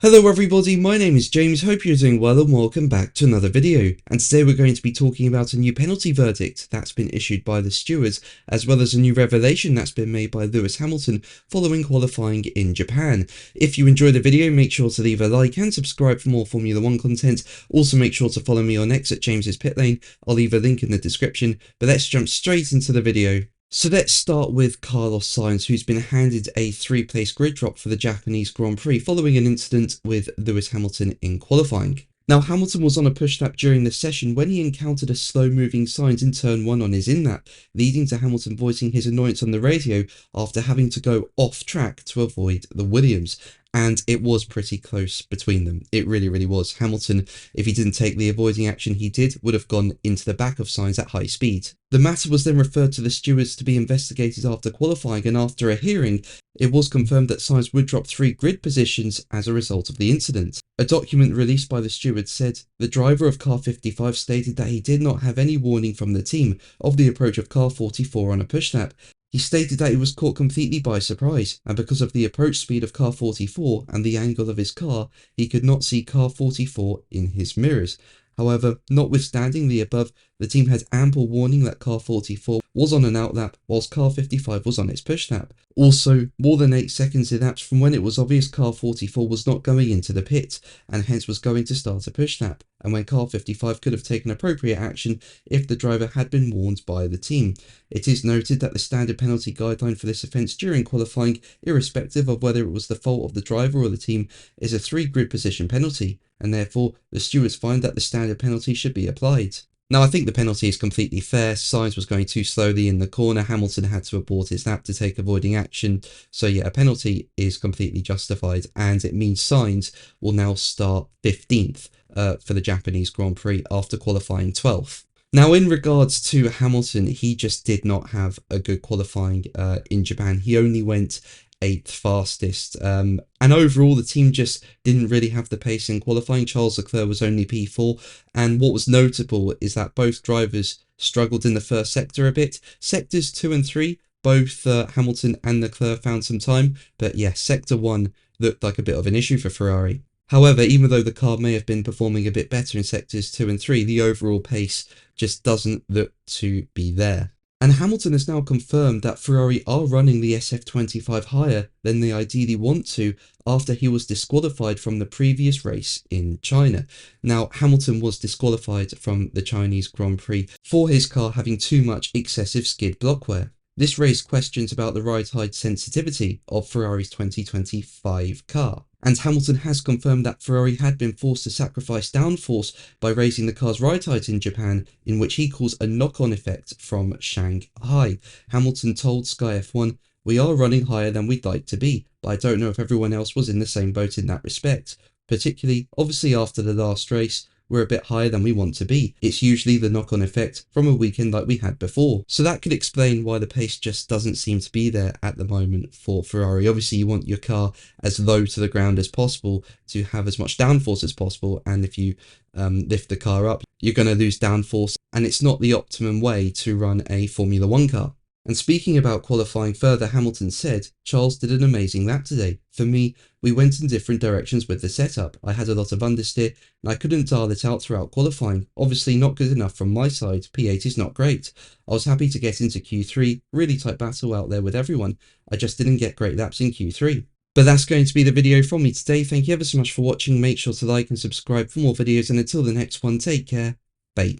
Hello everybody, my name is James, hope you're doing well and welcome back to another video. And today we're going to be talking about a new penalty verdict that's been issued by the stewards, as well as a new revelation that's been made by Lewis Hamilton following qualifying in Japan. If you enjoyed the video, make sure to leave a like and subscribe for more Formula 1 content. Also make sure to follow me on X at James's Pit Lane, I'll leave a link in the description, but let's jump straight into the video. So let's start with Carlos Sainz, who's been handed a 3-place grid drop for the Japanese Grand Prix following an incident with Lewis Hamilton in qualifying. Now, Hamilton was on a push lap during the session when he encountered a slow-moving Sainz in turn 1 on his in-lap, leading to Hamilton voicing his annoyance on the radio after having to go off track to avoid the Williams. And it was pretty close between them. It really was. Hamilton, if he didn't take the avoiding action he did, would have gone into the back of Sainz at high speed. The matter was then referred to the stewards to be investigated after qualifying, and after a hearing, it was confirmed that Sainz would drop 3 grid positions as a result of the incident. A document released by the stewards said the driver of car 55 stated that he did not have any warning from the team of the approach of car 44 on a push lap. He stated that he was caught completely by surprise, and because of the approach speed of car 44 and the angle of his car, he could not see car 44 in his mirrors. However, notwithstanding the above, the team had ample warning that car 44 was on an outlap whilst car 55 was on its push lap. Also, more than 8 seconds elapsed from when it was obvious car 44 was not going into the pit and hence was going to start a push lap, and when car 55 could have taken appropriate action if the driver had been warned by the team. It is noted that the standard penalty guideline for this offence during qualifying, irrespective of whether it was the fault of the driver or the team, is a 3 grid position penalty, and therefore the stewards find that the standard penalty should be applied. Now, I think the penalty is completely fair. Sainz was going too slowly in the corner. Hamilton had to abort his lap to take avoiding action. So yeah, a penalty is completely justified, and it means Sainz will now start 15th for the Japanese Grand Prix after qualifying 12th. Now, in regards to Hamilton, he just did not have a good qualifying in Japan. He only went 8th fastest, and overall the team just didn't really have the pace in qualifying. Charles Leclerc was only P4, and what was notable is that both drivers struggled in the first sector a bit. Sectors 2 and 3, both Hamilton and Leclerc found some time, but yeah, sector 1 looked like a bit of an issue for Ferrari. However, even though the car may have been performing a bit better in sectors 2 and 3, the overall pace just doesn't look to be there. And Hamilton has now confirmed that Ferrari are running the SF25 higher than they ideally want to after he was disqualified from the previous race in China. Now, Hamilton was disqualified from the Chinese Grand Prix for his car having too much excessive skid block wear. This raised questions about the ride height sensitivity of Ferrari's 2025 car. And Hamilton has confirmed that Ferrari had been forced to sacrifice downforce by raising the car's ride height in Japan, in which he calls a knock-on effect from Shanghai. Hamilton told Sky F1, "We are running higher than we'd like to be, but I don't know if everyone else was in the same boat in that respect. Particularly, obviously after the last race, we're a bit higher than we want to be. It's usually the knock-on effect from a weekend like we had before." So that could explain why the pace just doesn't seem to be there at the moment for Ferrari. Obviously, you want your car as low to the ground as possible to have as much downforce as possible, and if you lift the car up, you're going to lose downforce, and it's not the optimum way to run a Formula 1 car. And speaking about qualifying further, Hamilton said, "Charles did an amazing lap today. For me, we went in different directions with the setup. I had a lot of understeer and I couldn't dial it out throughout qualifying. Obviously not good enough from my side. P8 is not great. I was happy to get into Q3, really tight battle out there with everyone. I just didn't get great laps in Q3. But that's going to be the video from me today. Thank you ever so much for watching. Make sure to like and subscribe for more videos, and until the next one, take care. Bye.